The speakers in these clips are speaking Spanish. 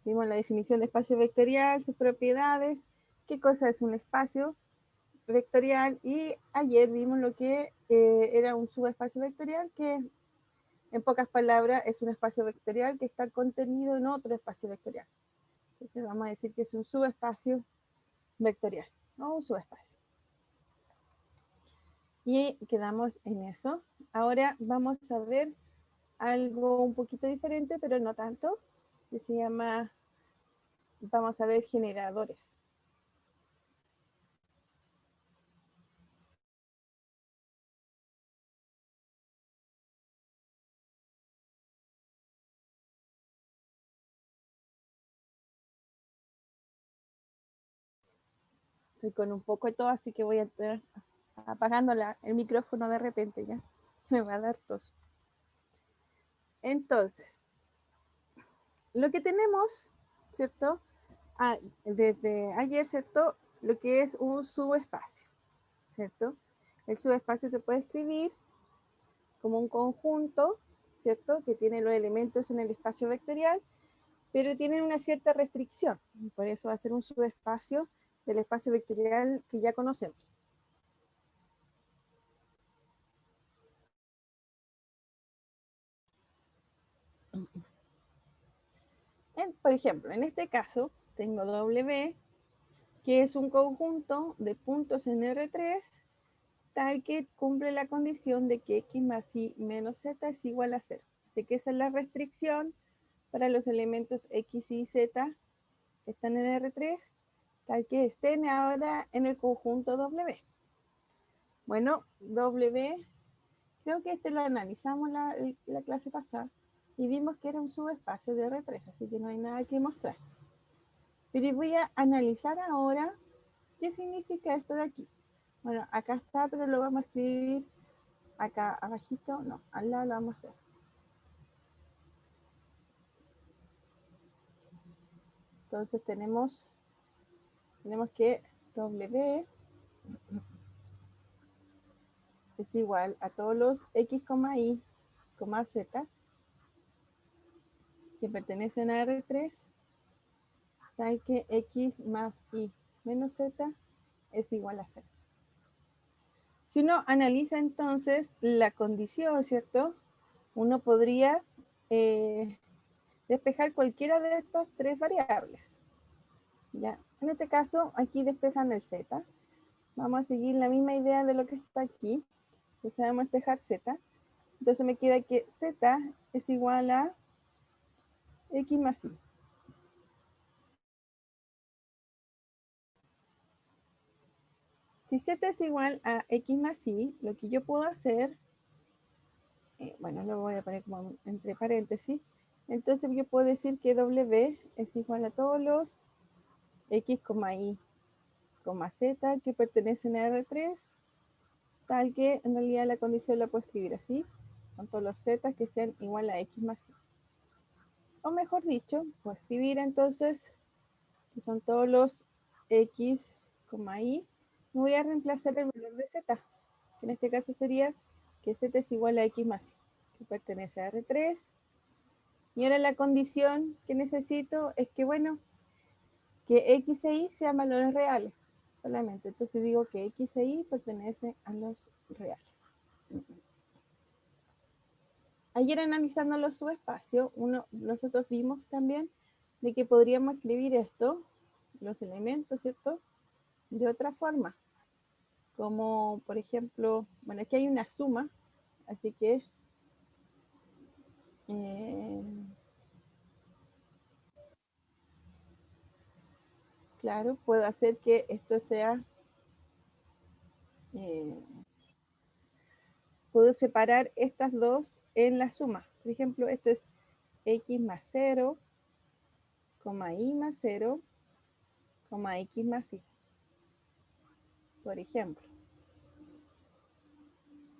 Vimos la definición de espacio vectorial, sus propiedades, qué cosa es un espacio vectorial, y ayer vimos lo que era un subespacio vectorial, que en pocas palabras es un espacio vectorial que está contenido en otro espacio vectorial. Entonces vamos a decir que es un subespacio vectorial, no un subespacio. Y quedamos en eso. Ahora vamos a ver algo un poquito diferente, pero no tanto, que se llama, vamos a ver generadores. Estoy con un poco de todo, así que voy a estar apagando el micrófono de repente, ya. Me va a dar tos. Entonces, lo que tenemos, ¿cierto? Desde ayer, ¿cierto? Lo que es un subespacio, ¿cierto? El subespacio se puede escribir como un conjunto, ¿cierto? Que tiene los elementos en el espacio vectorial, pero tienen una cierta restricción. Por eso va a ser un subespacio del espacio vectorial que ya conocemos. Por ejemplo, en este caso, tengo W, que es un conjunto de puntos en R3, tal que cumple la condición de que X más Y menos Z es igual a 0. Así que esa es la restricción para los elementos X, Y, Z que están en R3, tal que estén ahora en el conjunto W. Bueno, W, creo que este lo analizamos la clase pasada y vimos que era un subespacio de R3, así que no hay nada que mostrar. Pero voy a analizar ahora qué significa esto de aquí. Bueno, acá está, pero lo vamos a escribir acá abajito, no, al lado lo vamos a hacer. Entonces tenemos que W es igual a todos los X, Y, Z que pertenecen a R3, tal que X más Y menos Z es igual a 0. Si uno analiza entonces la condición, ¿cierto? Uno podría despejar cualquiera de estas tres variables. ¿Ya? En este caso, aquí despejan el Z. Vamos a seguir la misma idea de lo que está aquí. Entonces vamos a despejar Z. Entonces me queda que Z es igual a X más Y. Si Z es igual a X más Y, lo que yo puedo hacer, bueno, lo voy a poner como entre paréntesis, entonces yo puedo decir que W es igual a todos los X, Y, Z que pertenecen a R3, tal que en realidad la condición la puedo escribir así, con todos los Z que sean igual a X más Y. O mejor dicho, puedo escribir entonces que son todos los X, Y. Me voy a reemplazar el valor de Z, que en este caso sería que Z es igual a X más Y, que pertenece a R3. Y ahora la condición que necesito es que, bueno, que X e Y sean valores reales solamente. Entonces digo que X e Y pertenecen a los reales. Ayer analizando los subespacios, nosotros vimos también de que podríamos escribir esto, los elementos, ¿cierto? De otra forma. Como, por ejemplo, bueno, aquí hay una suma, así que claro, puedo hacer que esto sea, puedo separar estas dos en la suma. Por ejemplo, esto es X más 0, Y más 0, X más Y. Por ejemplo,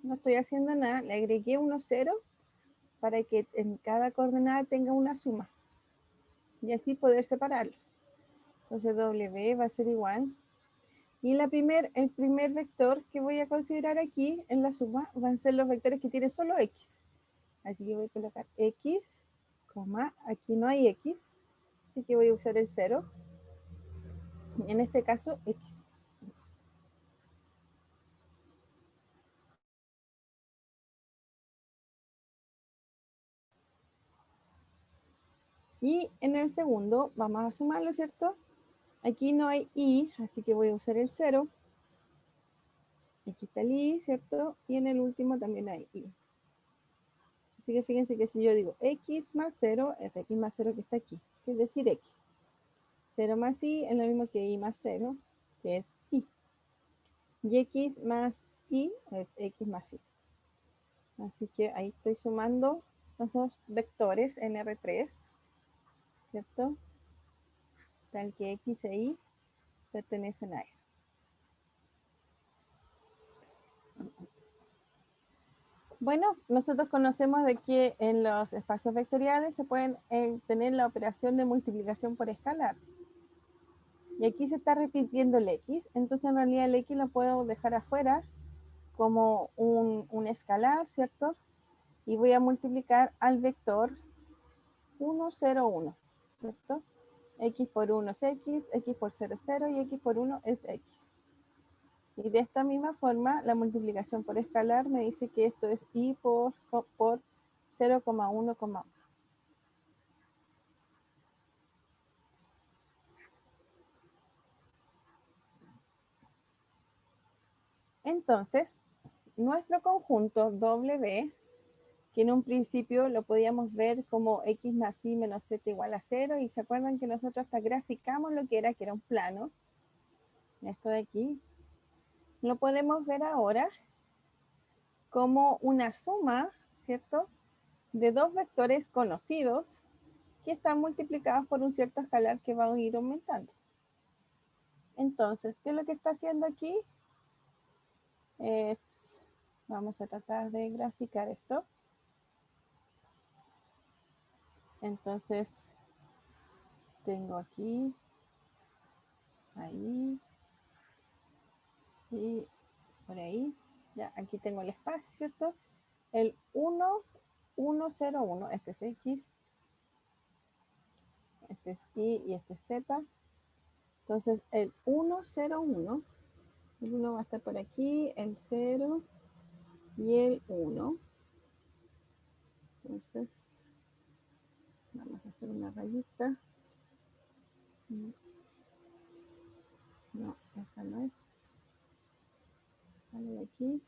no estoy haciendo nada, le agregué unos ceros para que en cada coordenada tenga una suma y así poder separarlos. Entonces W va a ser igual. Y el primer vector que voy a considerar aquí en la suma van a ser los vectores que tienen solo X. Así que voy a colocar X, aquí no hay X, así que voy a usar el 0. En este caso, X. Y en el segundo vamos a sumarlo, ¿cierto? Aquí no hay I, así que voy a usar el 0. Aquí está el I, ¿cierto? Y en el último también hay I. Así que fíjense que si yo digo X más 0, es X más 0 que está aquí, que es decir X. 0 más I es lo mismo que I más 0, que es I. Y X más I es X más I. Así que ahí estoy sumando los dos vectores en R3, ¿cierto? Tal que X e Y pertenecen a R. Bueno, nosotros conocemos de que en los espacios vectoriales se pueden tener la operación de multiplicación por escalar. Y aquí se está repitiendo el X, entonces en realidad el X lo puedo dejar afuera como un escalar, ¿cierto? Y voy a multiplicar al vector 1, 0, 1, ¿cierto? X por 1 es X por 0 es 0 y X por 1 es X. Y de esta misma forma, la multiplicación por escalar me dice que esto es Y por 0,1,1. Entonces, nuestro conjunto W, que en un principio lo podíamos ver como X más Y menos Z igual a 0, y se acuerdan que nosotros hasta graficamos lo que era un plano, esto de aquí, lo podemos ver ahora como una suma, ¿cierto?, de dos vectores conocidos que están multiplicados por un cierto escalar que va a ir aumentando. Entonces, ¿qué es lo que está haciendo aquí? Vamos a tratar de graficar esto. Entonces, tengo aquí, ahí, y por ahí. Ya, aquí tengo el espacio, ¿cierto? El 1, 1, 0, 1, este es X, este es Y y este es Z. Entonces, el 1, 0, 1, el 1 va a estar por aquí, el 0 y el 1. Entonces, vamos a hacer una rayita. No, esa no es. Sale de aquí.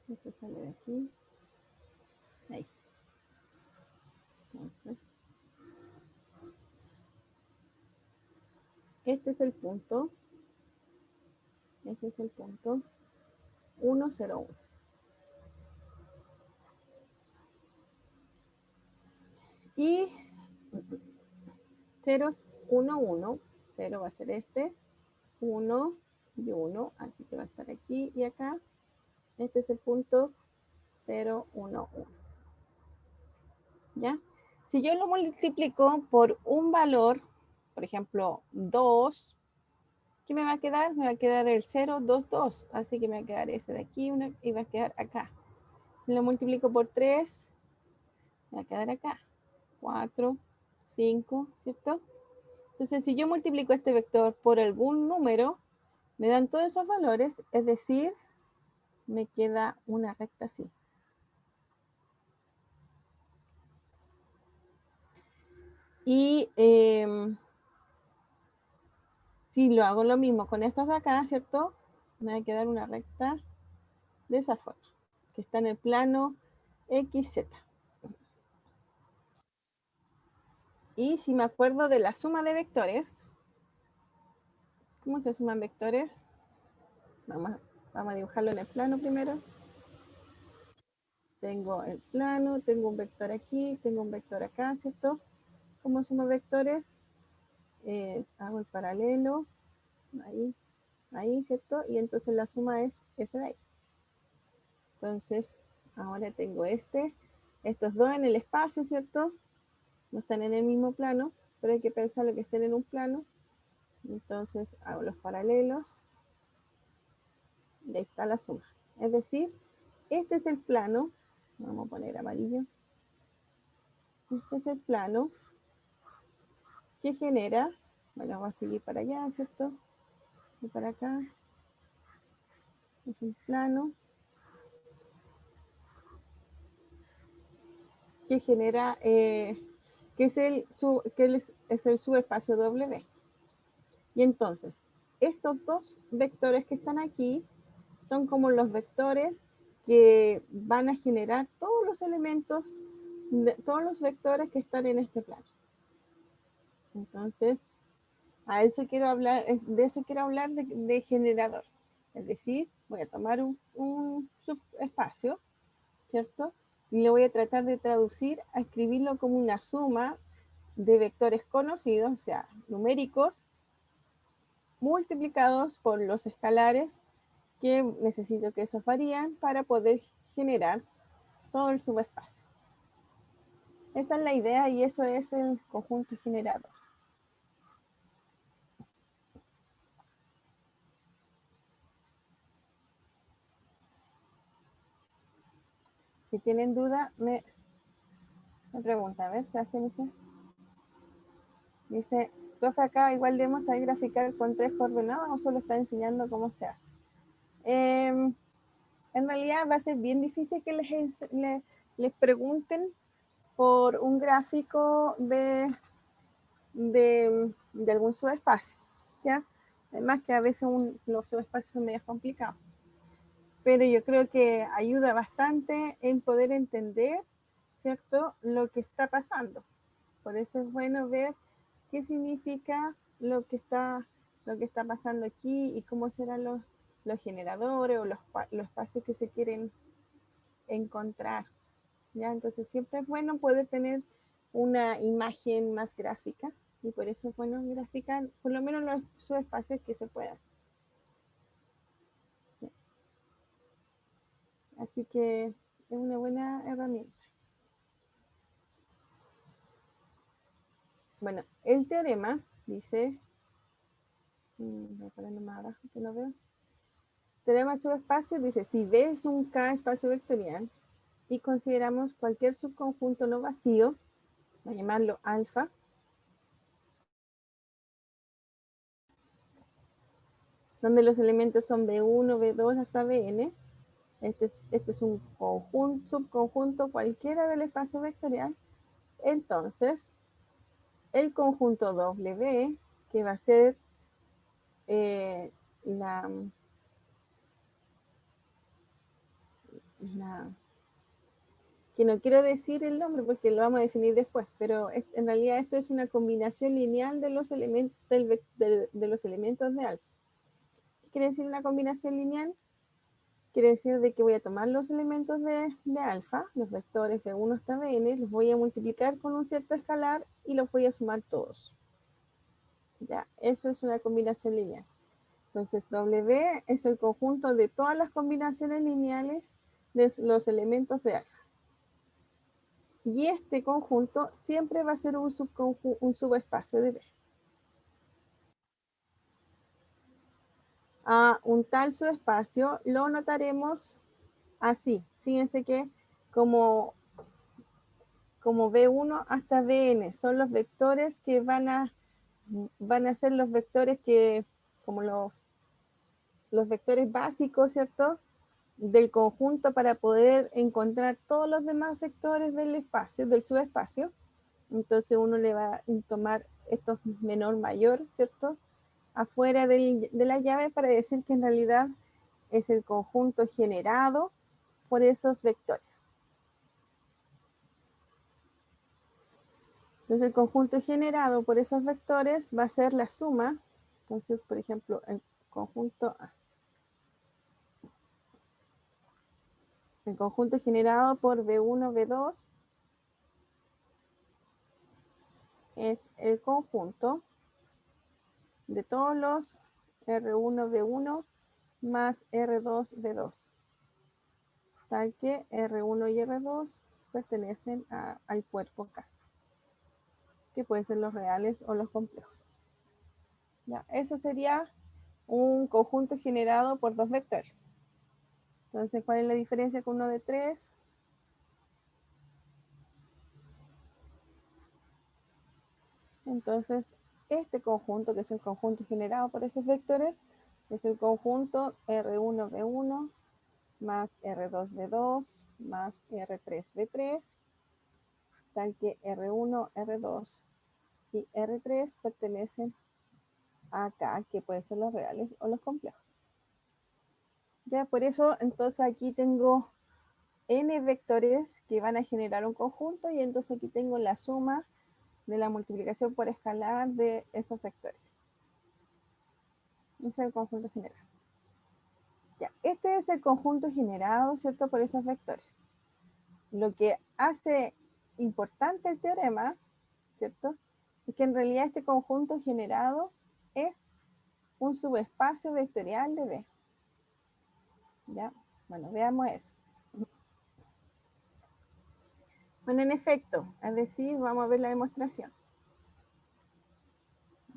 Este sale de aquí. Ahí. Entonces, este es el punto. Este es el punto 1, 0, 1. Y 0, 1, 1. 0 va a ser este. 1 y 1. Así que va a estar aquí y acá. Este es el punto 0, 1, 1. ¿Ya? Si yo lo multiplico por un valor, por ejemplo, 2, ¿qué me va a quedar? Me va a quedar el 0, 2, 2. Así que me va a quedar ese de aquí y va a quedar acá. Si lo multiplico por 3, me va a quedar acá. 4, 5, ¿cierto? Entonces, si yo multiplico este vector por algún número, me dan todos esos valores, es decir, me queda una recta así. Y si lo hago lo mismo con estos de acá, ¿cierto? Me va a quedar una recta de esa forma, que está en el plano XZ. Y si me acuerdo de la suma de vectores, ¿cómo se suman vectores? Vamos a dibujarlo en el plano primero. Tengo el plano, tengo un vector aquí, tengo un vector acá, ¿cierto? ¿Cómo sumo vectores? Hago el paralelo, ahí, ¿cierto? Y entonces la suma es ese de ahí. Entonces, ahora tengo estos dos en el espacio, ¿cierto? No están en el mismo plano, pero hay que pensar lo que estén en un plano. Entonces hago los paralelos. Y ahí está la suma. Es decir, este es el plano. Vamos a poner amarillo. Este es el plano que genera, bueno, voy a seguir para allá, ¿cierto? Y para acá. Es un plano que genera, que es el subespacio W. Y entonces, estos dos vectores que están aquí son como los vectores que van a generar todos los elementos, todos los vectores que están en este plano. Entonces, a eso quiero hablar, de eso quiero hablar de generador. Es decir, voy a tomar un subespacio, ¿cierto? Y lo voy a tratar de traducir a escribirlo como una suma de vectores conocidos, o sea, numéricos, multiplicados por los escalares que necesito que esos varían para poder generar todo el subespacio. Esa es la idea y eso es el conjunto generador. Si tienen duda, me preguntan, a ver, ¿se hace? Dice, profe, acá igual debemos saber graficar con 3 coordenadas o solo está enseñando cómo se hace. En realidad va a ser bien difícil que les pregunten por un gráfico de algún subespacio, ¿ya? Además que a veces los subespacios son medio complicados. Pero yo creo que ayuda bastante en poder entender, ¿cierto?, lo que está pasando. Por eso es bueno ver qué significa lo que está pasando aquí y cómo serán los generadores o los espacios que se quieren encontrar. ¿Ya? Entonces siempre es bueno poder tener una imagen más gráfica y por eso es bueno graficar por lo menos los subespacios que se puedan. ¿Sí? Así que es una buena herramienta. Bueno, el teorema dice, voy a ponerlo más abajo que no veo. Teorema de subespacio dice, si B es un K espacio vectorial y consideramos cualquier subconjunto no vacío, voy a llamarlo alfa, donde los elementos son B1, B2 hasta Bn, este es un subconjunto cualquiera del espacio vectorial, entonces el conjunto W, que va a ser que no quiero decir el nombre porque lo vamos a definir después, pero en realidad esto es una combinación lineal de los elementos de los elementos de alfa. ¿Qué quiere decir una combinación lineal? Quiere decir de que voy a tomar los elementos de alfa, los vectores de 1 hasta Bn, los voy a multiplicar con un cierto escalar y los voy a sumar todos. Ya, eso es una combinación lineal. Entonces, W es el conjunto de todas las combinaciones lineales de los elementos de alfa. Y este conjunto siempre va a ser un subespacio de B. A un tal subespacio lo notaremos así. Fíjense que como B1 hasta Bn son los vectores que van a ser los vectores que, como los vectores básicos, ¿cierto?, del conjunto para poder encontrar todos los demás vectores del espacio, del subespacio. Entonces uno le va a tomar estos menor, mayor, ¿cierto?, afuera de la llave para decir que en realidad es el conjunto generado por esos vectores. Entonces el conjunto generado por esos vectores va a ser la suma. Entonces, por ejemplo, el conjunto generado por B1, B2 es el conjunto de todos los R1, B1 más R2, B2. Tal que R1 y R2 pertenecen al cuerpo K, que pueden ser los reales o los complejos. Ya, eso sería un conjunto generado por dos vectores. Entonces, ¿cuál es la diferencia con uno de 3? Entonces, este conjunto, que es el conjunto generado por esos vectores, es el conjunto R1B1 más R2B2 más R3B3, tal que R1, R2 y R3 pertenecen a acá, que pueden ser los reales o los complejos. Ya, por eso, entonces aquí tengo n vectores que van a generar un conjunto y entonces aquí tengo la suma de la multiplicación por escalar de esos vectores. Ese es el conjunto general. Ya, este es el conjunto generado, ¿cierto? Por esos vectores. Lo que hace importante el teorema, ¿cierto? Es que en realidad este conjunto generado es un subespacio vectorial de B. ¿Ya? Bueno, veamos eso. Bueno, en efecto, es decir, vamos a ver la demostración.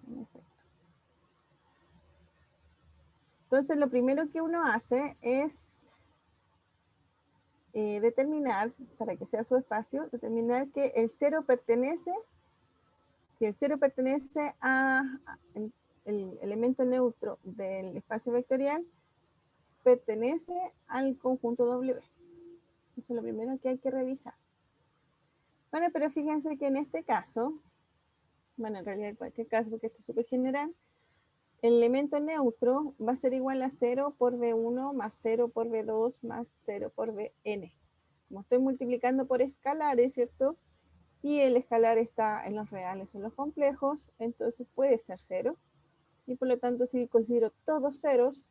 En efecto. Entonces, lo primero que uno hace es determinar, para que sea subespacio, determinar que el cero pertenece, si el cero pertenece a el elemento neutro del espacio vectorial, pertenece al conjunto W. Eso es lo primero que hay que revisar. Bueno, pero fíjense que en este caso, bueno, en realidad en cualquier caso, porque esto es súper general, el elemento neutro va a ser igual a 0 por B1 más 0 por B2 más 0 por Bn. Como estoy multiplicando por escalares, ¿cierto? Y el escalar está en los reales o en los complejos, entonces puede ser 0. Y por lo tanto, si considero todos ceros,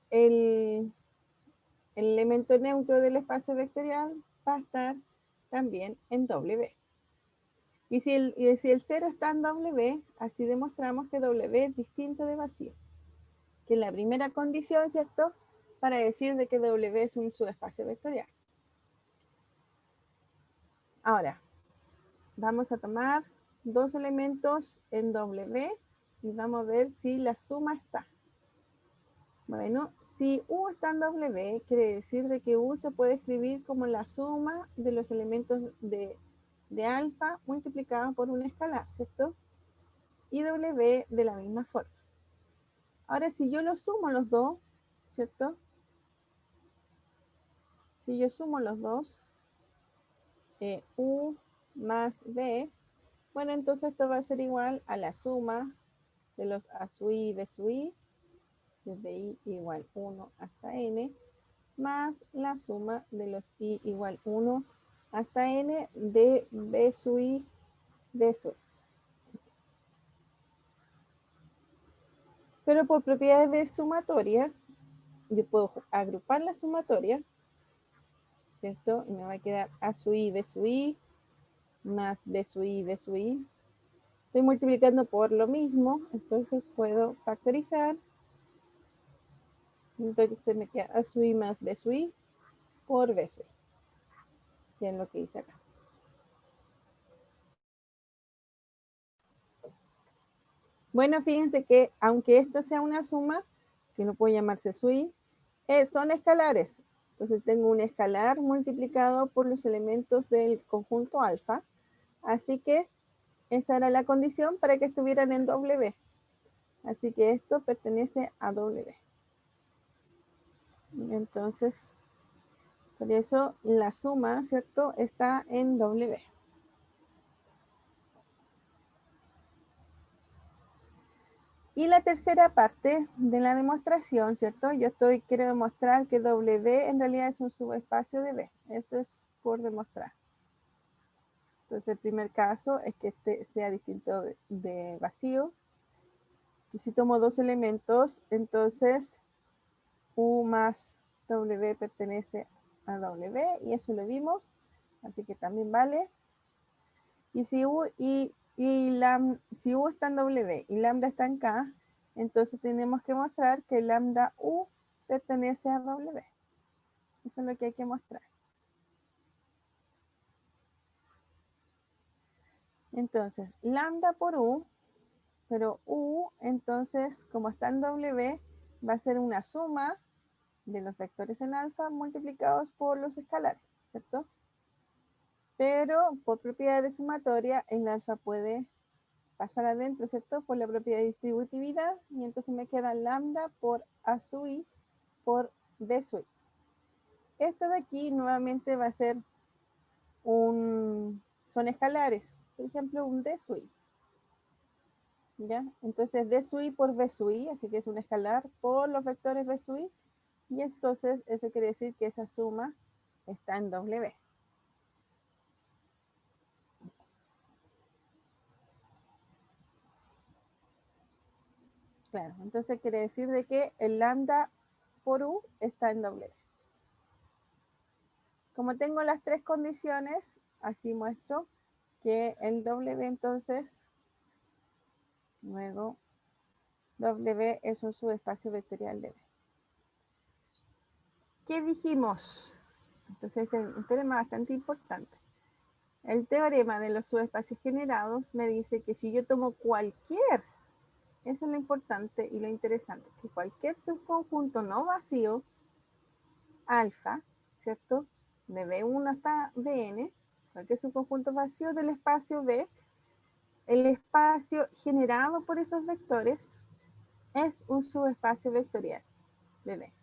el elemento neutro del espacio vectorial va a estar también en W. Y si el 0 está en W, así demostramos que W es distinto de vacío, que es la primera condición, ¿cierto?, para decir de que W es un subespacio vectorial. Ahora, vamos a tomar dos elementos en W y vamos a ver si la suma está. Bueno, si U está en W, quiere decir de que U se puede escribir como la suma de los elementos de alfa multiplicado por un escalar, ¿cierto? Y W de la misma forma. Ahora, si yo lo sumo los dos, ¿cierto? Si yo sumo los dos, U más B, bueno, entonces esto va a ser igual a la suma de los A sub I y B sub I, desde I igual 1 hasta N, más la suma de los I igual 1 hasta N de B sub I, D sub I. Pero por propiedades de sumatoria, yo puedo agrupar la sumatoria, ¿cierto? Y me va a quedar A sub I, B sub I, más B sub I, B sub I. Estoy multiplicando por lo mismo, entonces puedo factorizar. Entonces me queda A sub I más B sub I por B sub I. Que es lo que hice acá. Bueno, fíjense que aunque esto sea una suma, que no puede llamarse sui, son escalares. Entonces tengo un escalar multiplicado por los elementos del conjunto alfa. Así que esa era la condición para que estuvieran en W. Así que esto pertenece a W. Entonces, por eso la suma, ¿cierto?, está en W. Y la tercera parte de la demostración, ¿cierto? Quiero demostrar que W en realidad es un subespacio de B. Eso es por demostrar. Entonces, el primer caso es que este sea distinto de vacío. Y si tomo dos elementos, entonces U más W pertenece a W, y eso lo vimos, así que también vale. Y si U, si U está en W y lambda está en K, entonces tenemos que mostrar que lambda U pertenece a W. Eso es lo que hay que mostrar. Entonces, lambda por U, pero U, entonces, como está en W, va a ser una suma de los vectores en alfa multiplicados por los escalares, ¿cierto? Pero por propiedad de sumatoria, el alfa puede pasar adentro, ¿cierto? Por la propiedad de distributividad, y entonces me queda lambda por A sub I por B sub I. Esto de aquí nuevamente va a ser son escalares, por ejemplo, un D sub I. ¿Ya? Entonces D sub I por B sub I, así que es un escalar por los vectores B sub I, y entonces eso quiere decir que esa suma está en W. Claro, entonces quiere decir de que el lambda por U está en W. Como tengo las tres condiciones, así muestro que el W entonces, luego W es un subespacio vectorial de B. ¿Qué dijimos? Entonces este es un teorema bastante importante. El teorema de los subespacios generados me dice que si yo tomo cualquier, eso es lo importante y lo interesante, que cualquier subconjunto no vacío, alfa, ¿cierto? De B1 hasta Bn, cualquier subconjunto vacío del espacio B, el espacio generado por esos vectores es un subespacio vectorial de B.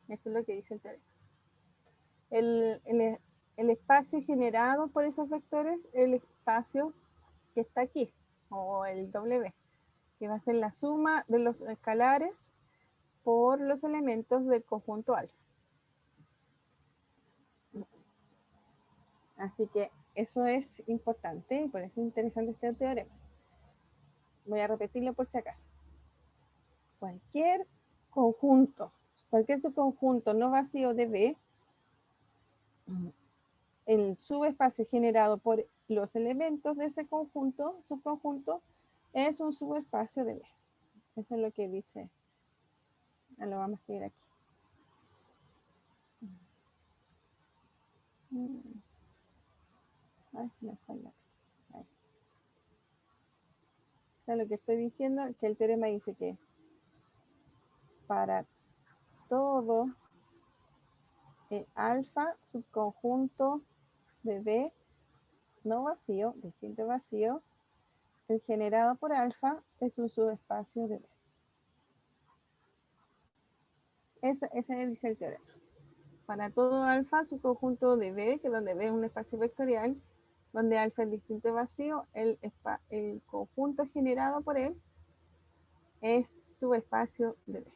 Eso es lo que dice el teorema. El espacio generado por esos vectores, el espacio que está aquí, o el W, que va a ser la suma de los escalares por los elementos del conjunto alfa. Así que eso es importante y por eso es interesante este teorema. Voy a repetirlo por si acaso. Cualquier conjunto, cualquier subconjunto no vacío de B, el subespacio generado por los elementos de ese conjunto, subconjunto, es un subespacio de B. Eso es lo que dice. Ya lo vamos a escribir aquí. Ay, me falla. O sea, lo que estoy diciendo es que el teorema dice que para todo alfa subconjunto de B no vacío, distinto vacío, el generado por alfa es un subespacio de B. Ese dice el teorema. Para todo alfa subconjunto de B, que donde B es un espacio vectorial, donde alfa es distinto vacío, el conjunto generado por él es subespacio de B.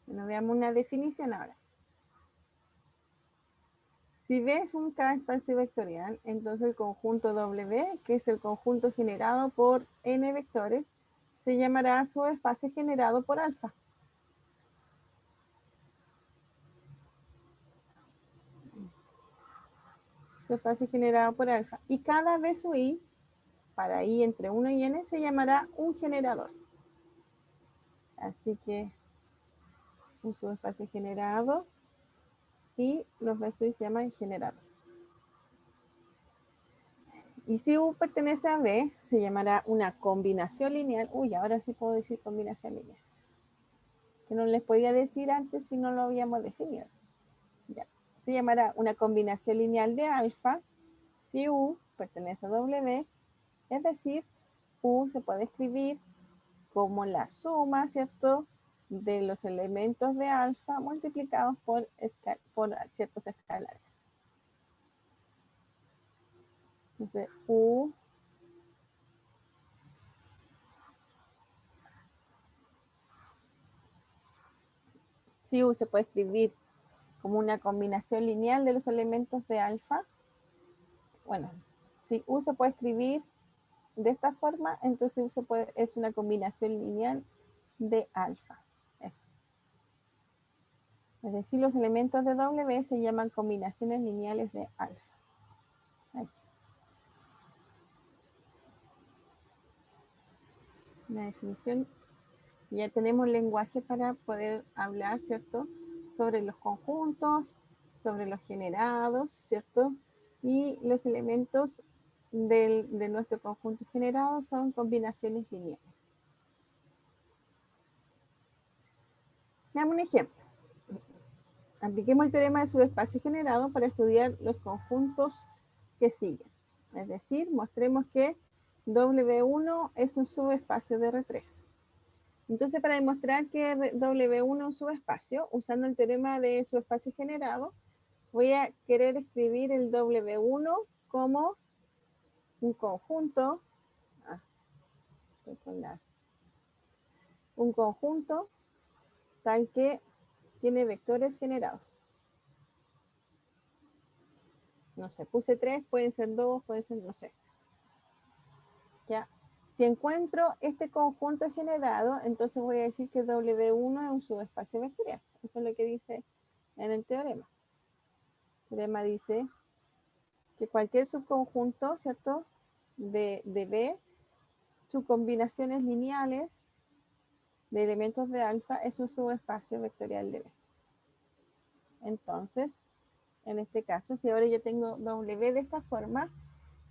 Bueno, veamos una definición ahora. Si B es un K espacio vectorial, entonces el conjunto W, que es el conjunto generado por n vectores, se llamará subespacio generado por alfa. Subespacio generado por alfa. Y cada B sub I, para I entre 1 y n, se llamará un generador. Así que un subespacio generado y los B sub I se llaman generador. Y si U pertenece a B, se llamará una combinación lineal. Uy, ahora sí puedo decir combinación lineal. Que no les podía decir antes si no lo habíamos definido. Ya. Se llamará una combinación lineal de alfa si U pertenece a W, es decir, U se puede escribir como la suma, ¿cierto?, de los elementos de alfa multiplicados por ciertos escalares. Entonces, U si U se puede escribir como una combinación lineal de los elementos de alfa, bueno, si U se puede escribir de esta forma, entonces U es una combinación lineal de alfa. Eso. Es decir, los elementos de W se llaman combinaciones lineales de alfa. Ahí. Una definición. Ya tenemos lenguaje para poder hablar, ¿cierto?, sobre los conjuntos, sobre los generados, ¿cierto? Y los elementos de nuestro conjunto generado son combinaciones lineales. Veamos un ejemplo. Apliquemos el teorema de subespacio generado para estudiar los conjuntos que siguen. Es decir, mostremos que W1 es un subespacio de R3. Entonces, para demostrar que W1 es un subespacio, usando el teorema de subespacio generado, voy a querer escribir el W1 como un conjunto, un conjunto tal que tiene vectores generados. No sé, puse 3, pueden ser 2, pueden ser, no sé. ¿Ya? Si encuentro este conjunto generado, entonces voy a decir que W1 es un subespacio vectorial. Eso es lo que dice en el teorema. El teorema dice que cualquier subconjunto, ¿cierto? De B, sus combinaciones lineales de elementos de alfa es un subespacio vectorial de B. Entonces, en este caso, si ahora yo tengo W de esta forma,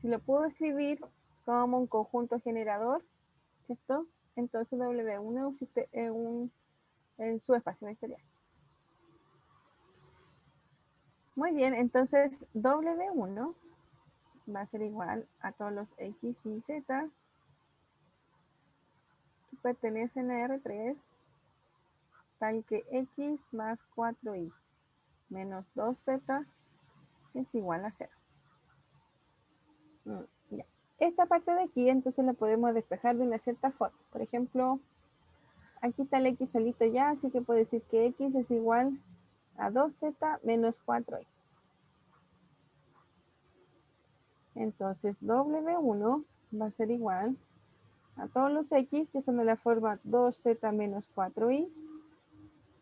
si lo puedo escribir como un conjunto generador, ¿cierto? Entonces W1 es un subespacio vectorial. Muy bien, entonces W1 va a ser igual a todos los X y Z que pertenecen a R3, tal que X más 4Y menos 2Z es igual a 0. Ya. Esta parte de aquí entonces la podemos despejar de una cierta forma. Por ejemplo, aquí está el X solito ya, así que puedo decir que X es igual a 2Z menos 4Y. Entonces W1 va a ser igual a todos los X que son de la forma 2Z menos 4Y,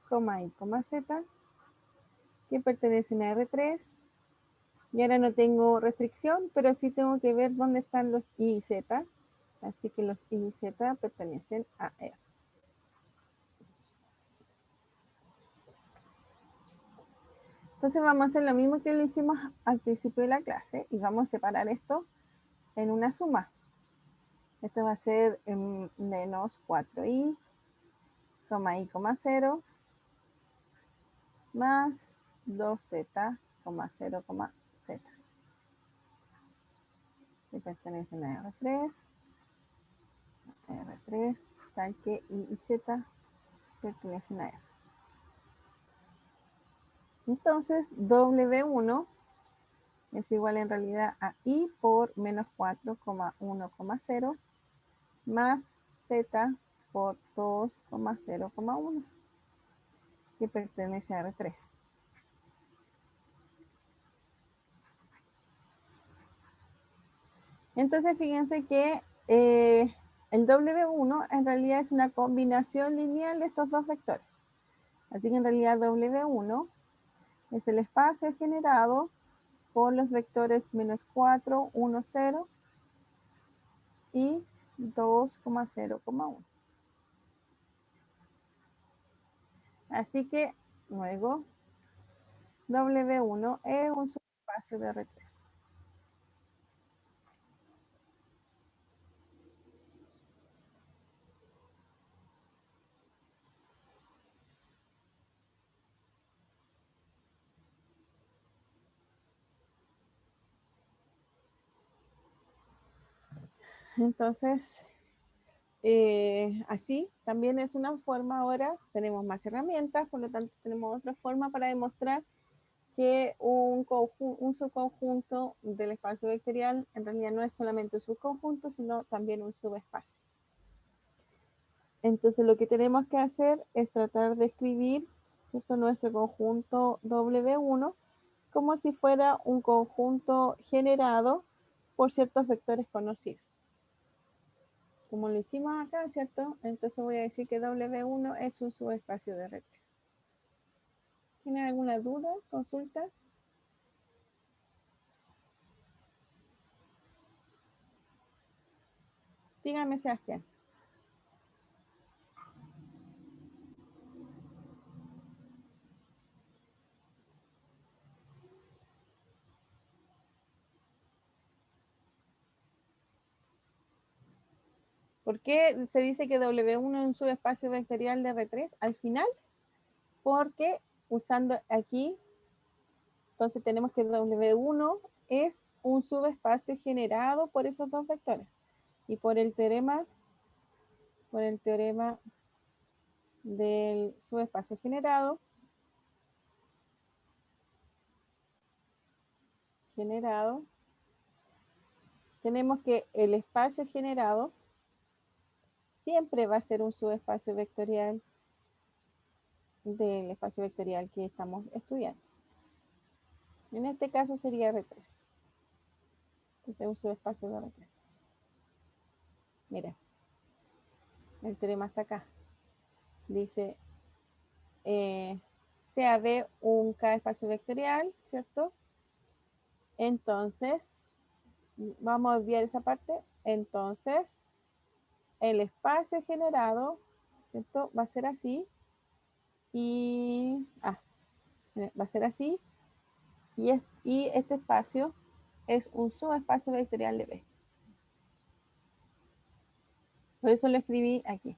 Y, Z, que pertenecen a R3. Y ahora no tengo restricción, pero sí tengo que ver dónde están los Y y Z. Así que los Y y Z pertenecen a R. Entonces vamos a hacer lo mismo que lo hicimos al principio de la clase y vamos a separar esto en una suma. Esto va a ser menos 4y, y, 0, más 2z, 0, z. Que pertenecen a R3, tal que y z pertenecen a R. Entonces, W1 es igual en realidad a I por menos 4,1,0 más Z por 2,0,1 que pertenece a R3. Entonces, fíjense que el W1 en realidad es una combinación lineal de estos dos vectores. Así que en realidad W1 es el espacio generado por los vectores menos 4, 1, 0 y 2,0,1. Así que luego W1 es un subespacio de R3. Entonces, así también es una forma ahora, tenemos más herramientas, por lo tanto tenemos otra forma para demostrar que un subconjunto del espacio vectorial en realidad no es solamente un subconjunto, sino también un subespacio. Entonces lo que tenemos que hacer es tratar de escribir, ¿cierto?, nuestro conjunto W1 como si fuera un conjunto generado por ciertos vectores conocidos. Como lo hicimos acá, ¿cierto? Entonces voy a decir que W1 es un subespacio de R3. ¿Tienen alguna duda? ¿Consulta? Dígame, Sebastián. ¿Por qué se dice que W1 es un subespacio vectorial de R3? Al final, porque usando aquí, entonces tenemos que W1 es un subespacio generado por esos dos vectores. Y por el teorema del subespacio generado, tenemos que el espacio generado siempre va a ser un subespacio vectorial del espacio vectorial que estamos estudiando. En este caso sería R3. Este es un subespacio de R3. Mira, el teorema está acá. Dice sea B un K espacio vectorial, ¿cierto? Entonces, vamos a obviar esa parte. Entonces, el espacio generado, ¿cierto? Va a ser así. Y, va a ser así. Y este espacio es un subespacio vectorial de B. Por eso lo escribí aquí.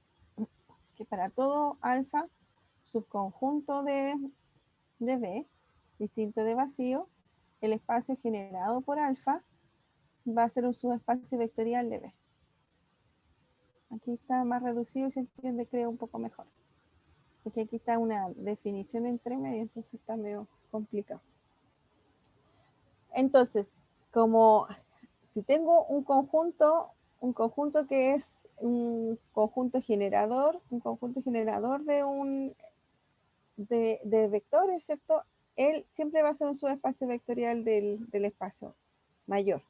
Que para todo alfa, subconjunto de B, distinto de vacío, el espacio generado por alfa va a ser un subespacio vectorial de B. Aquí está más reducido y se entiende, creo, un poco mejor. Porque aquí está una definición entre medio, entonces está medio complicado. Entonces, como si tengo un conjunto que es un conjunto generador de vectores, ¿cierto? Él siempre va a ser un subespacio vectorial del espacio mayor.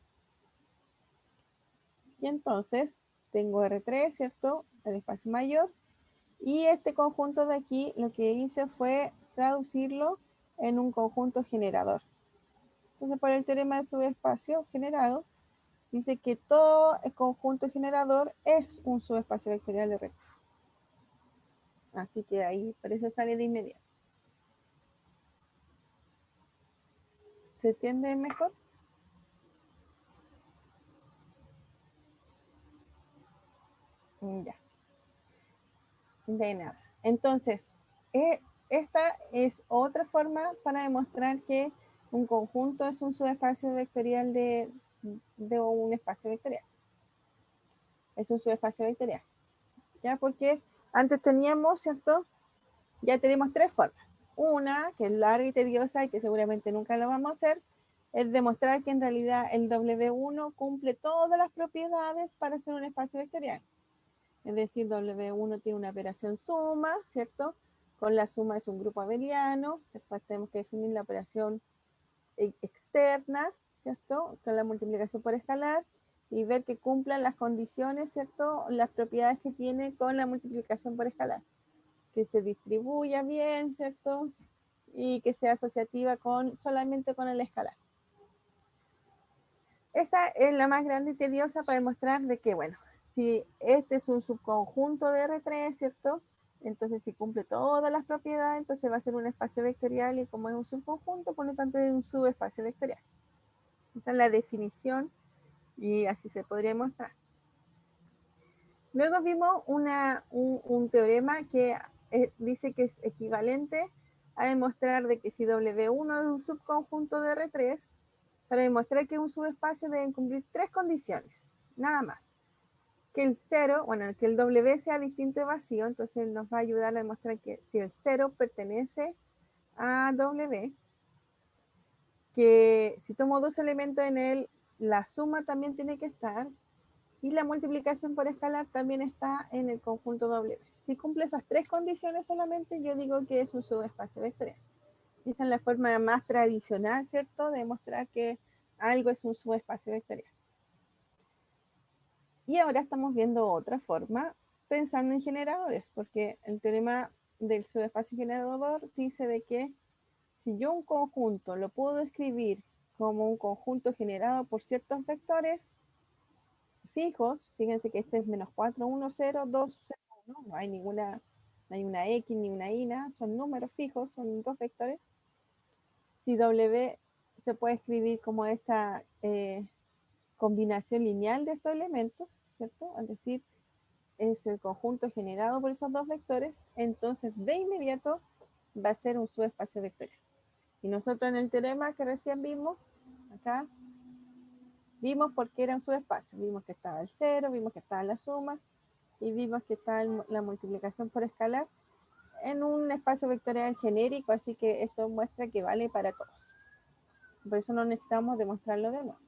Y entonces tengo R3, ¿cierto? El espacio mayor. Y este conjunto de aquí, lo que hice fue traducirlo en un conjunto generador. Entonces, por el teorema de subespacio generado, dice que todo el conjunto generador es un subespacio vectorial de R3. Así que ahí, por eso sale de inmediato. ¿Se entiende mejor? Ya. De nada. Entonces, esta es otra forma para demostrar que un conjunto es un subespacio vectorial de un espacio vectorial. Es un subespacio vectorial. ¿Ya? Porque antes teníamos, ¿cierto? Ya tenemos tres formas. Una, que es larga y tediosa y que seguramente nunca lo vamos a hacer, es demostrar que en realidad el W1 cumple todas las propiedades para ser un espacio vectorial. Es decir, W1 tiene una operación suma, ¿cierto? Con la suma es un grupo abeliano. Después tenemos que definir la operación externa, ¿cierto? Con la multiplicación por escalar y ver que cumplan las condiciones, ¿cierto? Las propiedades que tiene con la multiplicación por escalar. Que se distribuya bien, ¿cierto? Y que sea asociativa solamente con el escalar. Esa es la más grande y tediosa para demostrar de que, bueno, si este es un subconjunto de R3, ¿cierto? Entonces, si cumple todas las propiedades, entonces va a ser un espacio vectorial y como es un subconjunto, por lo tanto es un subespacio vectorial. Esa es la definición y así se podría mostrar. Luego vimos un teorema que dice que es equivalente a demostrar de que si W1 es un subconjunto de R3, para demostrar que un subespacio deben cumplir tres condiciones, nada más. Que el 0, bueno, que el W sea distinto de vacío, entonces nos va a ayudar a demostrar que si el 0 pertenece a W, que si tomo dos elementos en él, la suma también tiene que estar, y la multiplicación por escalar también está en el conjunto W. Si cumple esas tres condiciones solamente, yo digo que es un subespacio vectorial. Esa es la forma más tradicional, ¿cierto?, de demostrar que algo es un subespacio vectorial. Y ahora estamos viendo otra forma pensando en generadores, porque el teorema del subespacio generador dice de que si yo un conjunto lo puedo escribir como un conjunto generado por ciertos vectores fijos, fíjense que este es menos 4, 1, 0, 2, 0, 1, no hay ninguna, no hay una X ni una Y, son números fijos, son dos vectores. Si W se puede escribir como esta combinación lineal de estos elementos, ¿cierto? Es decir, es el conjunto generado por esos dos vectores, entonces de inmediato va a ser un subespacio vectorial. Y nosotros en el teorema que recién vimos, acá, vimos por qué era un subespacio. Vimos que estaba el cero, vimos que estaba la suma, y vimos que está la multiplicación por escalar en un espacio vectorial genérico, así que esto muestra que vale para todos. Por eso no necesitamos demostrarlo de nuevo.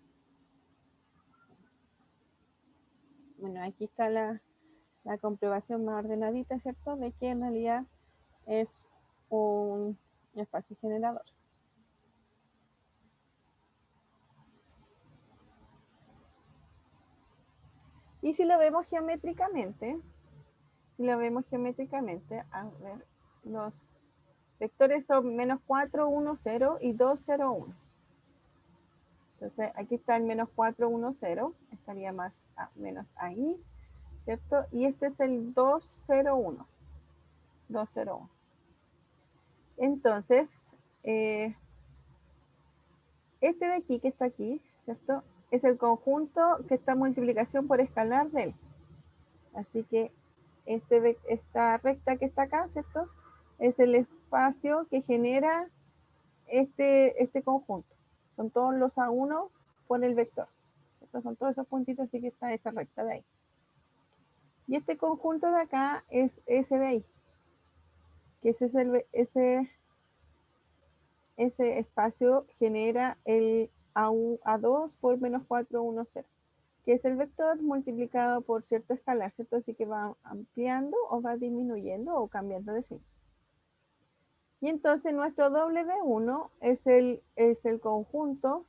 Bueno, aquí está la comprobación más ordenadita, ¿cierto? De que en realidad es un espacio generador. Y si lo vemos geométricamente, a ver, los vectores son menos 4, 1, 0 y 2, 0, 1. Entonces aquí está el menos 4, 1, 0, estaría más menos ahí, ¿cierto? Y este es el 2, 0, 1. 2, 0, 1. Entonces, este de aquí que está aquí, ¿cierto? Es el conjunto que está multiplicación por escalar de él. Así que esta recta que está acá, ¿cierto? Es el espacio que genera este conjunto. Son todos los A1 por el vector. Estos son todos esos puntitos, así que está esa recta de ahí. Y este conjunto de acá es ese de ahí, que ese espacio genera el A2 por menos 4, 1, 0, que es el vector multiplicado por cierto escalar, ¿cierto? Así que va ampliando o va disminuyendo o cambiando de signo. Y entonces nuestro W1 es el conjunto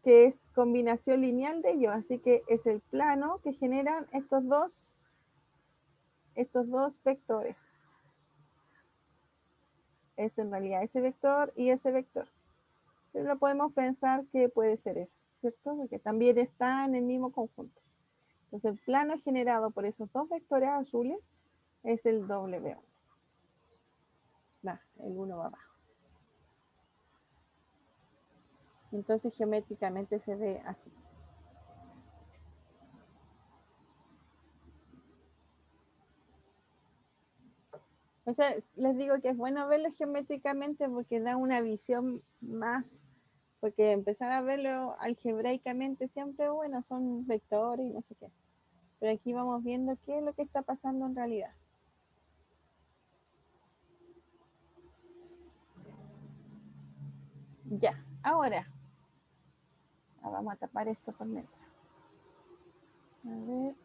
que es combinación lineal de ellos, así que es el plano que generan estos dos vectores. Es en realidad ese vector y ese vector. Pero lo podemos pensar que puede ser eso, ¿cierto? Porque también está en el mismo conjunto. Entonces el plano generado por esos dos vectores azules es el W1. El 1 va abajo. Entonces geométricamente se ve así. O sea, les digo que es bueno verlo geométricamente porque da una visión más, porque empezar a verlo algebraicamente siempre, bueno, son vectores y no sé qué. Pero aquí vamos viendo qué es lo que está pasando en realidad. Ya, ahora vamos a tapar esto por dentro. A ver.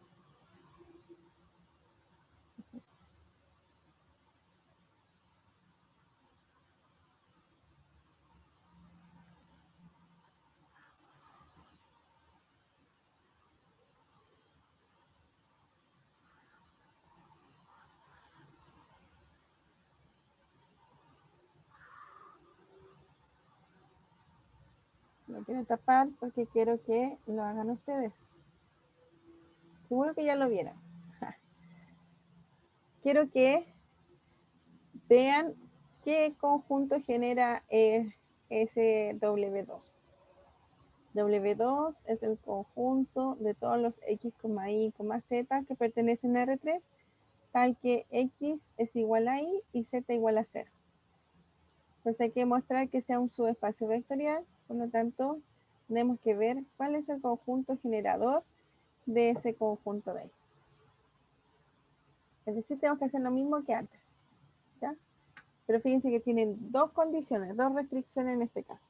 Lo quiero tapar porque quiero que lo hagan ustedes. Seguro que ya lo vieron. Quiero que vean qué conjunto genera ese W2. W2 es el conjunto de todos los X, Y, Z que pertenecen a R3, tal que X es igual a Y y Z igual a 0. Entonces hay que mostrar que sea un subespacio vectorial, por lo tanto tenemos que ver cuál es el conjunto generador de ese conjunto de ahí. Es decir, tenemos que hacer lo mismo que antes, ¿ya? Pero fíjense que tienen dos condiciones, dos restricciones en este caso.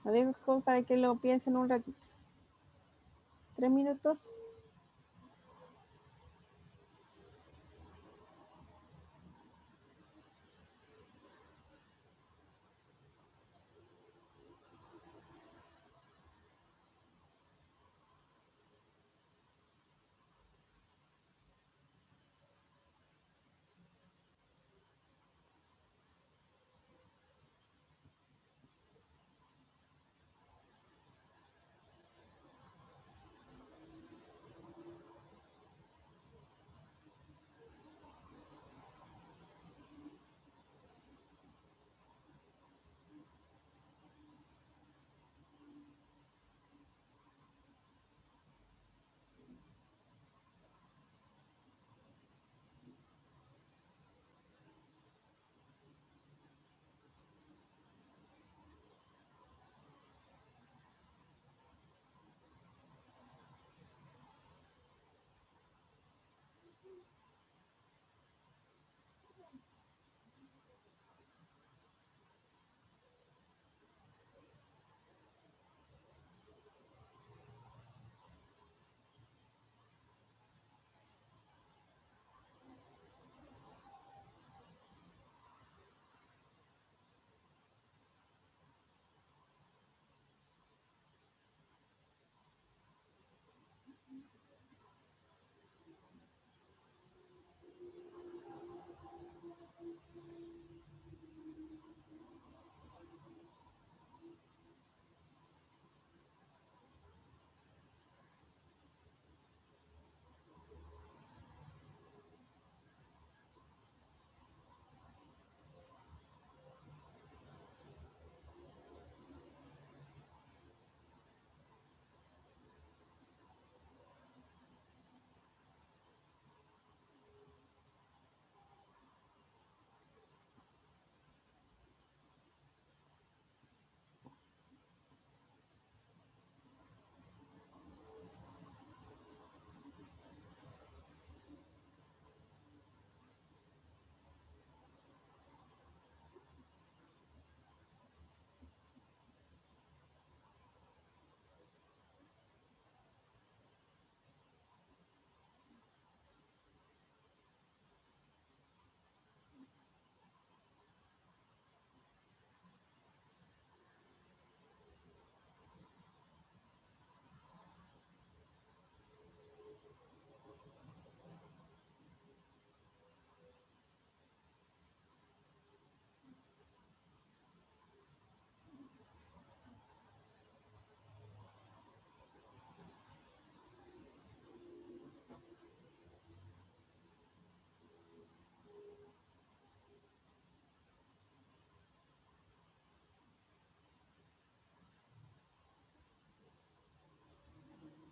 Lo dejo para que lo piensen un ratito. 3 minutos.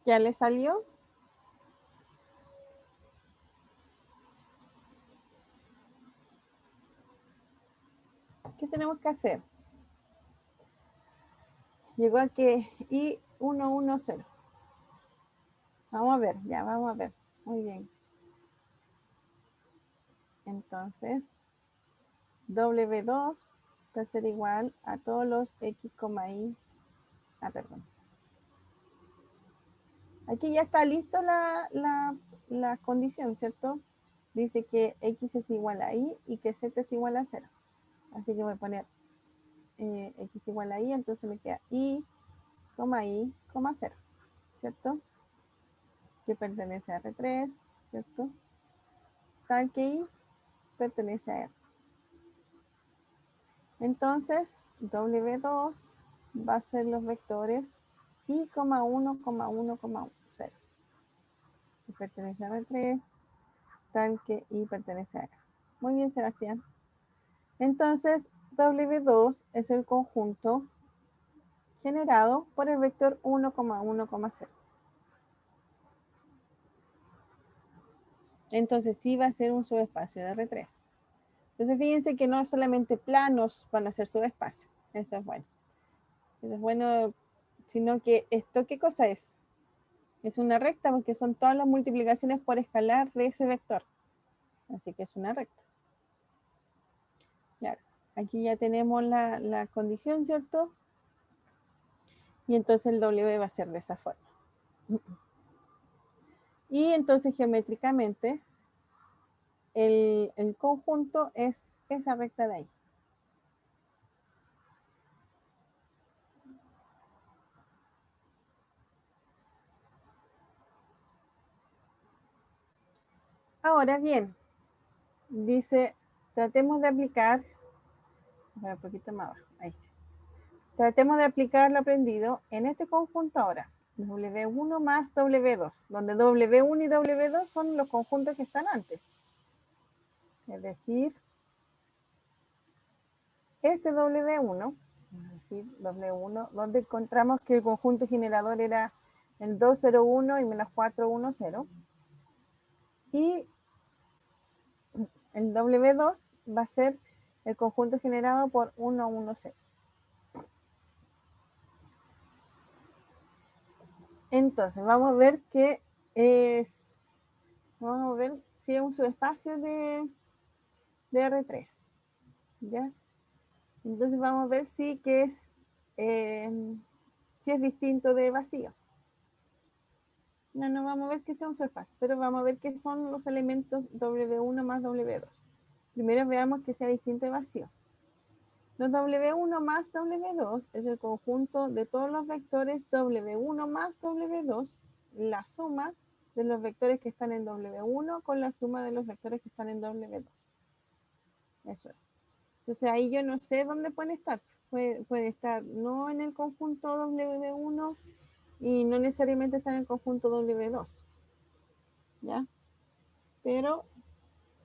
¿Ya le salió? ¿Qué tenemos que hacer? Llegó a que I110. Vamos a ver, ya vamos a ver. Muy bien. Entonces, W2 va a ser igual a todos los X, Y. Ah, perdón. Aquí ya está listo la condición, ¿cierto? Dice que X es igual a Y y que Z es igual a 0. Así que voy a poner X igual a Y, entonces me queda Y, 0, ¿cierto? Que pertenece a R3, ¿cierto? Tal que Y pertenece a R. Entonces, W2 va a ser los vectores I, 1, 1, 0. Que pertenece a R3, tal que Y pertenece a R. Muy bien, Sebastián. Entonces, W2 es el conjunto generado por el vector 1, 1, 0. Entonces, sí va a ser un subespacio de R3. Entonces, fíjense que no solamente planos van a ser subespacio. Eso es bueno. Eso es bueno, sino que esto, ¿qué cosa es? Es una recta porque son todas las multiplicaciones por escalar de ese vector. Así que es una recta. Claro. Aquí ya tenemos la condición, ¿cierto? Y entonces el W va a ser de esa forma. Y entonces geométricamente el conjunto es esa recta de ahí. Ahora bien, dice, tratemos de aplicar, un poquito más abajo, ahí sí. Tratemos de aplicar lo aprendido en este conjunto ahora. W1 más W2, donde W1 y W2 son los conjuntos que están antes. Es decir, este W1, es decir, W1, donde encontramos que el conjunto generador era el 201 y menos 410. Y el W2 va a ser el conjunto generado por 110. Entonces, vamos a ver qué es. Vamos a ver si es un subespacio de R3. ¿Ya? Entonces vamos a ver si si es distinto de vacío. No vamos a ver que sea un subespacio, pero vamos a ver qué son los elementos W1 más W2. Primero veamos que sea distinto de vacío. Los W1 más W2 es el conjunto de todos los vectores W1 más W2, la suma de los vectores que están en W1 con la suma de los vectores que están en W2. Eso es. Entonces ahí yo no sé dónde pueden estar. Puede estar no en el conjunto W1 y no necesariamente está en el conjunto W2. ¿Ya? Pero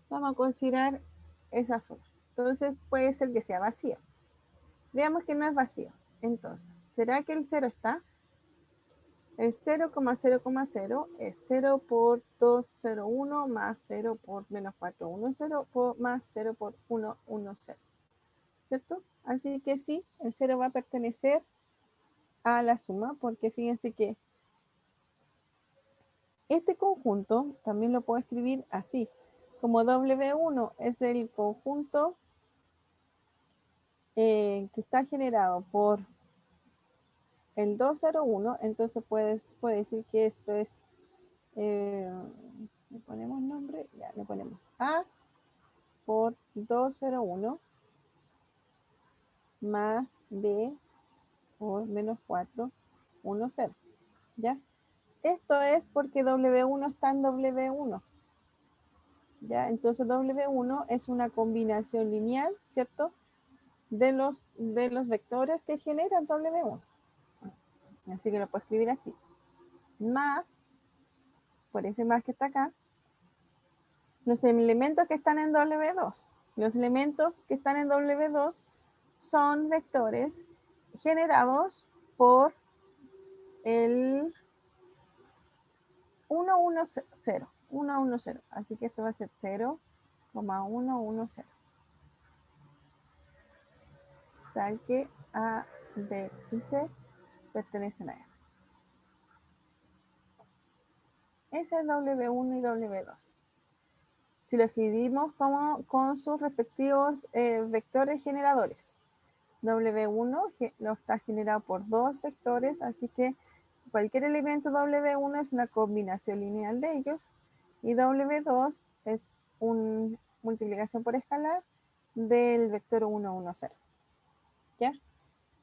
vamos a considerar esa suma. Entonces puede ser que sea vacío. Veamos que no es vacío. Entonces, ¿será que el 0 está? El 0,0,0 es 0 por 201 más 0 por menos 410 más 0 por 110. ¿Cierto? Así que sí, el 0 va a pertenecer a la suma, porque fíjense que este conjunto también lo puedo escribir así, como W1 es el conjunto que está generado por el 201, entonces puede decir que esto es, le ponemos nombre, ya le ponemos A por 201 más B por menos 410, ¿ya? Esto es porque W1 está en W1, ¿ya? Entonces W1 es una combinación lineal, ¿cierto? De los vectores que generan W1. Así que lo puedo escribir así. Más, por ese más que está acá, los elementos que están en W2. Los elementos que están en W2 son vectores generados por el 1, 1, 0. 1, 1, 0. Así que esto va a ser 0, 1, 1, 0. Tal que A, B y C pertenecen a E. Ese es W1 y W2. Si lo escribimos como con sus respectivos vectores generadores. W1 lo está generado por dos vectores, así que cualquier elemento W1 es una combinación lineal de ellos y W2 es una multiplicación por escalar del vector 1, 1, 0. ¿Ya?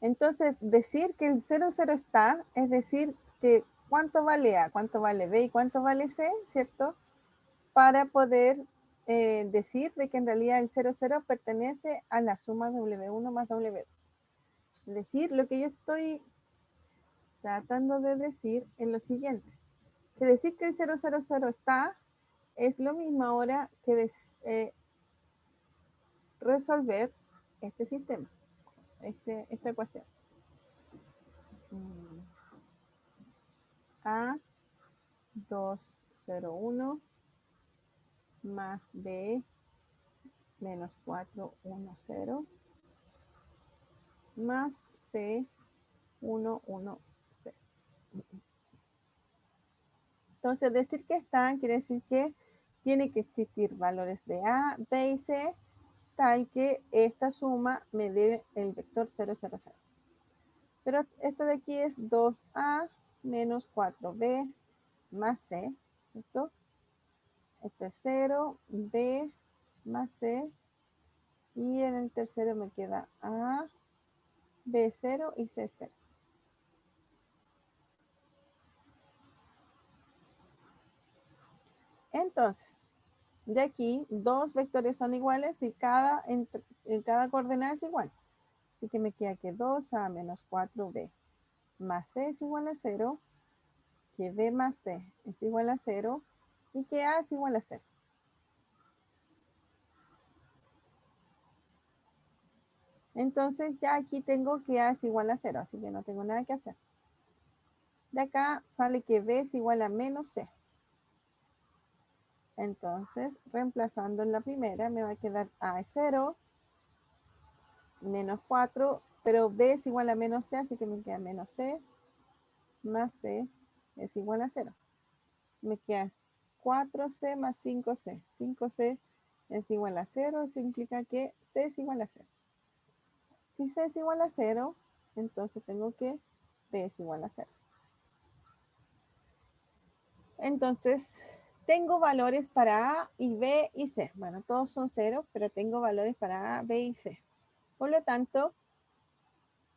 Entonces, decir que el 0, 0 está, es decir, que cuánto vale A, cuánto vale B y cuánto vale C, ¿cierto? Para poder decir de que en realidad el 0, 0 pertenece a la suma W1 más W2. Es decir, lo que yo estoy tratando de decir es lo siguiente. Que decir que el 0, 0, 0 está es lo mismo ahora que resolver este sistema, esta ecuación. A 201 más B menos 410 más C 110. Entonces, decir que está quiere decir que tiene que existir valores de A, B y C tal que esta suma me dé el vector 0, 0, 0. Pero esto de aquí es 2A menos 4B más C, ¿cierto? Esto es 0, B más C, y en el tercero me queda A, B0 y C0. Entonces, de aquí, dos vectores son iguales y cada coordenada es igual. Así que me queda que 2A menos 4B más C es igual a 0, que B más C es igual a 0 y que A es igual a 0. Entonces ya aquí tengo que A es igual a 0, así que no tengo nada que hacer. De acá sale que B es igual a menos C. Entonces, reemplazando en la primera, me va a quedar A es 0, menos 4, pero B es igual a menos C, así que me queda menos C, más C es igual a 0. Me queda 4C más 5C. 5C es igual a 0, eso implica que C es igual a 0. Si C es igual a 0, entonces tengo que B es igual a 0. Entonces, tengo valores para A y B y C. Bueno, todos son 0, pero tengo valores para A, B y C. Por lo tanto,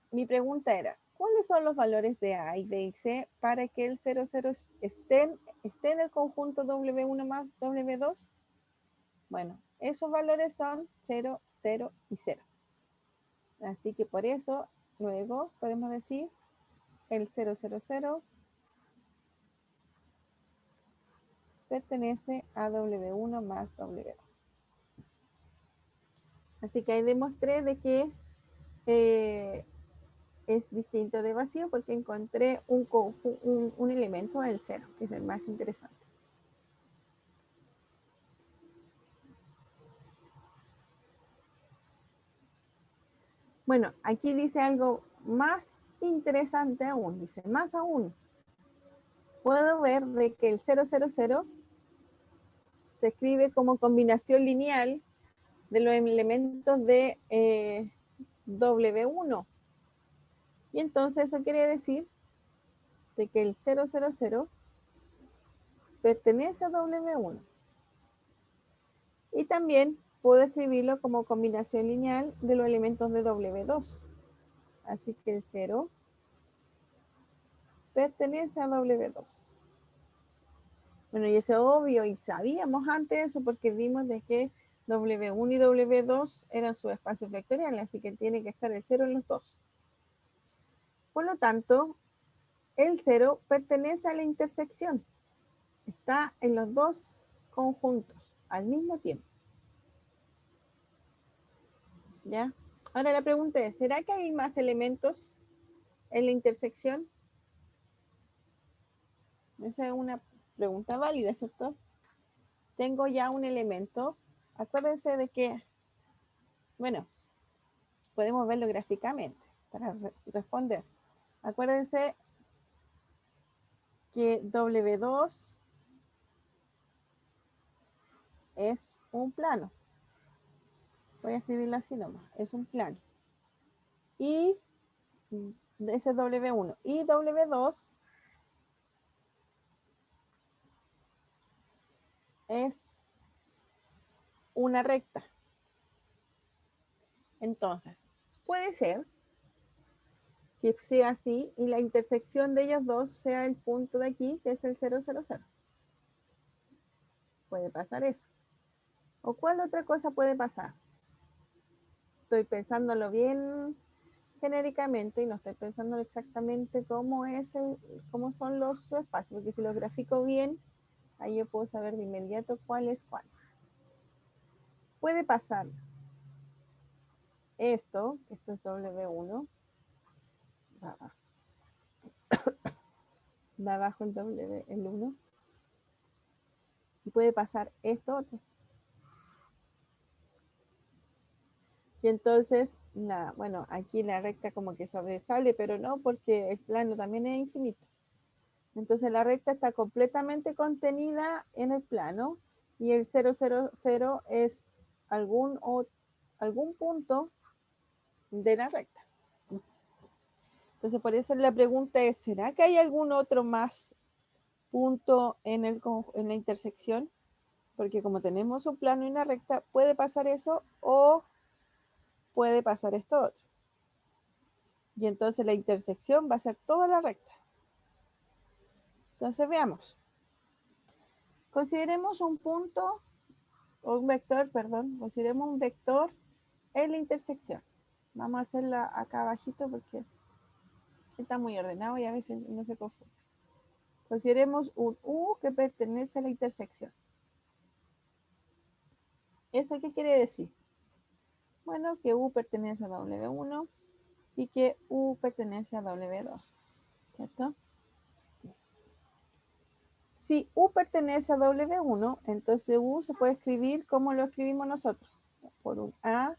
mi pregunta era, ¿cuáles son los valores de A y B y C para que el 0, 0 esté en el conjunto W1 más W2? Bueno, esos valores son 0, 0 y 0. Así que por eso, luego podemos decir el 0, 0, 0 pertenece a W1 más W2. Así que ahí demostré de que es distinto de vacío porque encontré un elemento, el 0, que es el más interesante. Bueno, aquí dice algo más interesante aún, dice, más aún, puedo ver de que el 000 se escribe como combinación lineal de los elementos de W1. Y entonces eso quiere decir de que el 000 pertenece a W1. Y también puedo escribirlo como combinación lineal de los elementos de W2. Así que el 0 pertenece a W2. Bueno, y eso es obvio, y sabíamos antes eso porque vimos de que W1 y W2 eran sus espacios vectoriales, así que tiene que estar el 0 en los dos. Por lo tanto, el 0 pertenece a la intersección. Está en los dos conjuntos al mismo tiempo. ¿Ya? Ahora la pregunta es, ¿será que hay más elementos en la intersección? Esa es una Pregunta válida, ¿cierto? Tengo ya un elemento. Acuérdense de que, bueno, podemos verlo gráficamente para responder. Acuérdense que W2 es un plano. Voy a escribirlo así nomás. Es un plano. Y ese es W1. Y W2 es una recta. Entonces, puede ser que sea así y la intersección de ellos dos sea el punto de aquí, que es el 0, 0, 0. Puede pasar eso. ¿O cuál otra cosa puede pasar? Estoy pensándolo bien genéricamente y no estoy pensando exactamente cómo son los espacios, porque si los grafico bien, ahí yo puedo saber de inmediato cuál es cuál. Puede pasar esto es W1, va abajo el 1, y puede pasar esto otro. Y entonces, bueno, aquí la recta como que sobresale, pero no, porque el plano también es infinito. Entonces la recta está completamente contenida en el plano y el 0, 0, 0 es algún punto de la recta. Entonces por eso la pregunta es, ¿será que hay algún otro más punto en la intersección? Porque como tenemos un plano y una recta, puede pasar eso o puede pasar esto otro. Y entonces la intersección va a ser toda la recta. Entonces veamos. Consideremos un punto, o un vector, perdón, consideremos un vector en la intersección. Vamos a hacerla acá abajito porque está muy ordenado y a veces no se confunde. Consideremos un U que pertenece a la intersección. ¿Eso qué quiere decir? Bueno, que U pertenece a W1 y que U pertenece a W2, ¿cierto? Si U pertenece a W1, entonces U se puede escribir como lo escribimos nosotros, por un A,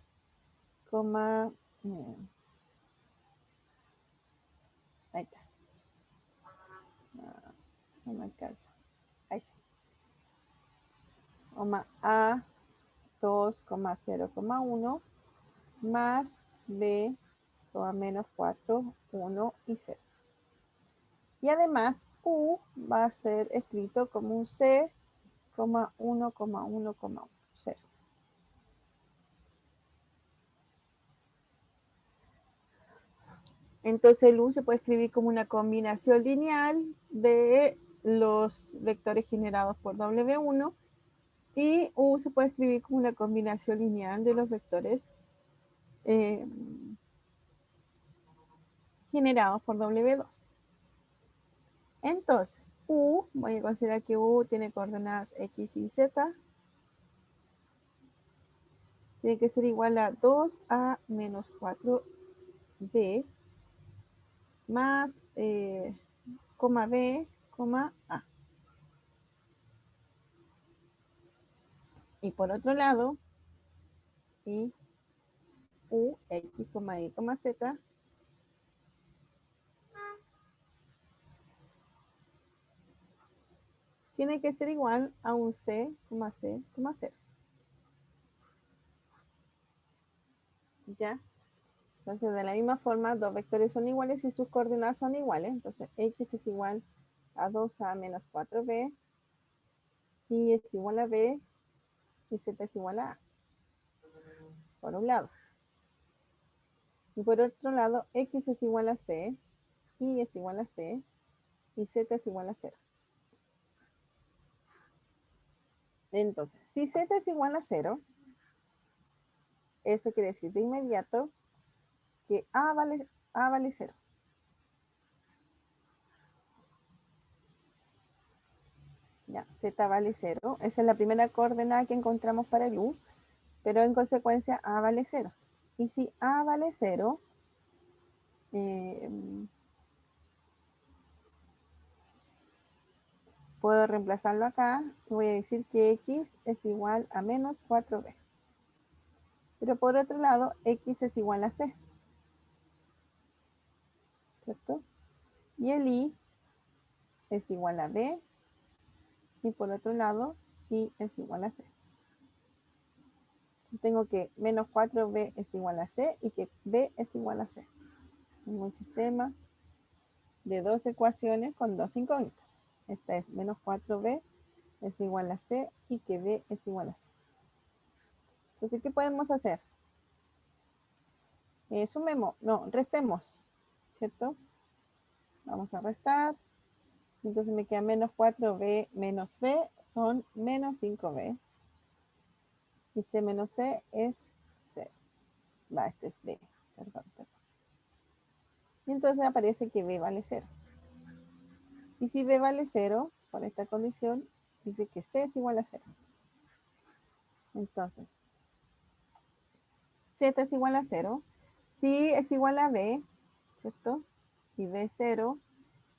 ahí está, no me alcanza, ahí sí, A 2,0,1 más B, menos 4, 1 y 0. Y además U va a ser escrito como un C, 1,1,1, 0. Entonces el U se puede escribir como una combinación lineal de los vectores generados por W1 y U se puede escribir como una combinación lineal de los vectores generados por W2. Entonces, U, voy a considerar que U tiene coordenadas X y Z. Tiene que ser igual a 2A menos 4B más coma B, coma A. Y por otro lado, y U, X, Y, Z tiene que ser igual a un C, C, 0. ¿Ya? Entonces, de la misma forma, dos vectores son iguales y sus coordenadas son iguales. Entonces, X es igual a 2A menos 4B, Y es igual a B, y Z es igual a A, por un lado. Y por otro lado, X es igual a C, Y es igual a C, y Z es igual a 0. Entonces, si Z es igual a 0, eso quiere decir de inmediato que A vale 0. Ya, Z vale 0. Esa es la primera coordenada que encontramos para el U, pero en consecuencia A vale 0. Y si A vale 0, puedo reemplazarlo acá. Voy a decir que x es igual a menos 4b. Pero por otro lado, x es igual a c, ¿cierto? Y el y es igual a b. Y por otro lado, y es igual a c. Entonces tengo que menos 4b es igual a c y que b es igual a c. En un sistema de dos ecuaciones con dos incógnitas. Esta es menos 4b es igual a c y que b es igual a c. Entonces, ¿qué podemos hacer? Sumemos, no, restemos, ¿cierto? Vamos a restar. Entonces me queda menos 4b menos b son menos 5b. Y c menos c es c. Va, este es b. Perdón. Y entonces aparece que b vale 0. Y si b vale 0, por esta condición, dice que c es igual a 0. Entonces, z es igual a 0. Si es igual a b, ¿cierto? Y b es 0,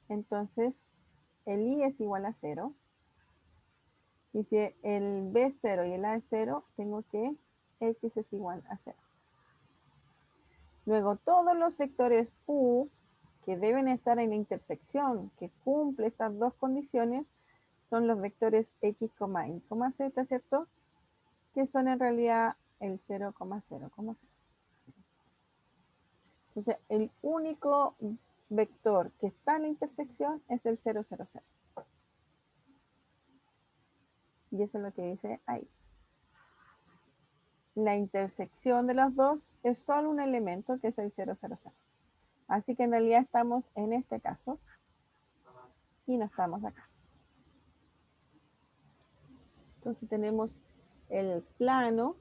entonces el i es igual a 0. Y si el b es 0 y el a es 0, tengo que x es igual a 0. Luego, todos los vectores u que deben estar en la intersección que cumple estas dos condiciones son los vectores x, y, z, ¿cierto? Que son en realidad el 0, 0, 0. Entonces, el único vector que está en la intersección es el 0, 0, 0. Y eso es lo que dice ahí. La intersección de los dos es solo un elemento que es el 0, 0, 0. Así que en realidad estamos en este caso y no estamos acá. Entonces tenemos el plano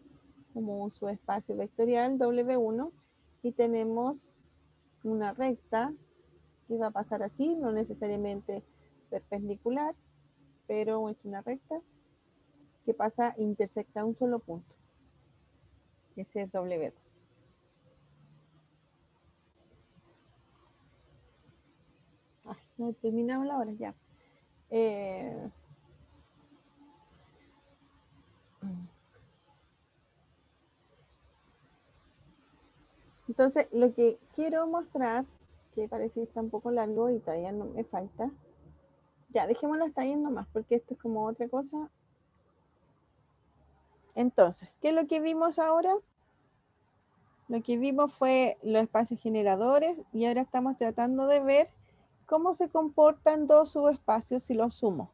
como un subespacio vectorial W1 y tenemos una recta que va a pasar así, no necesariamente perpendicular, pero es una recta que pasa, intersecta un solo punto, que ese es W2. Ay, no he terminado la hora ya. Entonces, lo que quiero mostrar, que parece que está un poco largo y todavía no me falta. Ya, dejémoslo hasta ahí nomás, porque esto es como otra cosa. Entonces, ¿qué es lo que vimos ahora? Lo que vimos fue los espacios generadores y ahora estamos tratando de ver cómo se comportan dos subespacios si los sumo.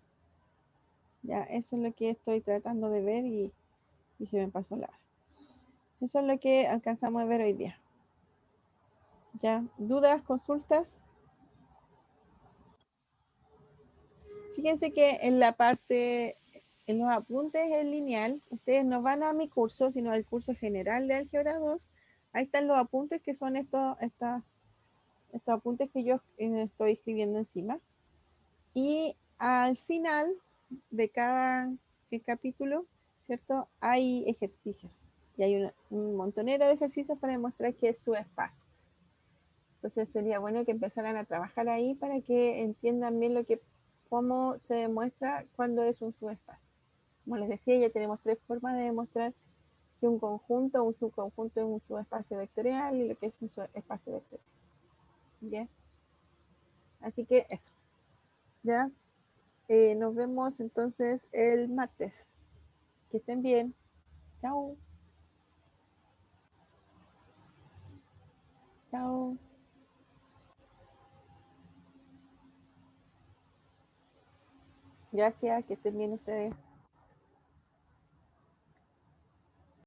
Ya, eso es lo que estoy tratando de ver y se me pasó la hora. Eso es lo que alcanzamos a ver hoy día. ¿Ya? ¿Dudas, consultas? Fíjense que en la parte, en los apuntes en lineal, ustedes no van a mi curso, sino al curso general de Álgebra 2. Ahí están los apuntes que son estos apuntes que yo estoy escribiendo encima. Y al final de cada capítulo, ¿cierto? Hay ejercicios. Y hay un montonero de ejercicios para demostrar que es su espacio. Entonces sería bueno que empezaran a trabajar ahí para que entiendan bien cómo se demuestra cuando es un subespacio. Como les decía, ya tenemos tres formas de demostrar que un conjunto o un subconjunto es un subespacio vectorial y lo que es un subespacio vectorial. ¿Bien? Así que eso. ¿Ya? Nos vemos entonces el martes. Que estén bien. Chao. Chao. Gracias. Que estén bien ustedes.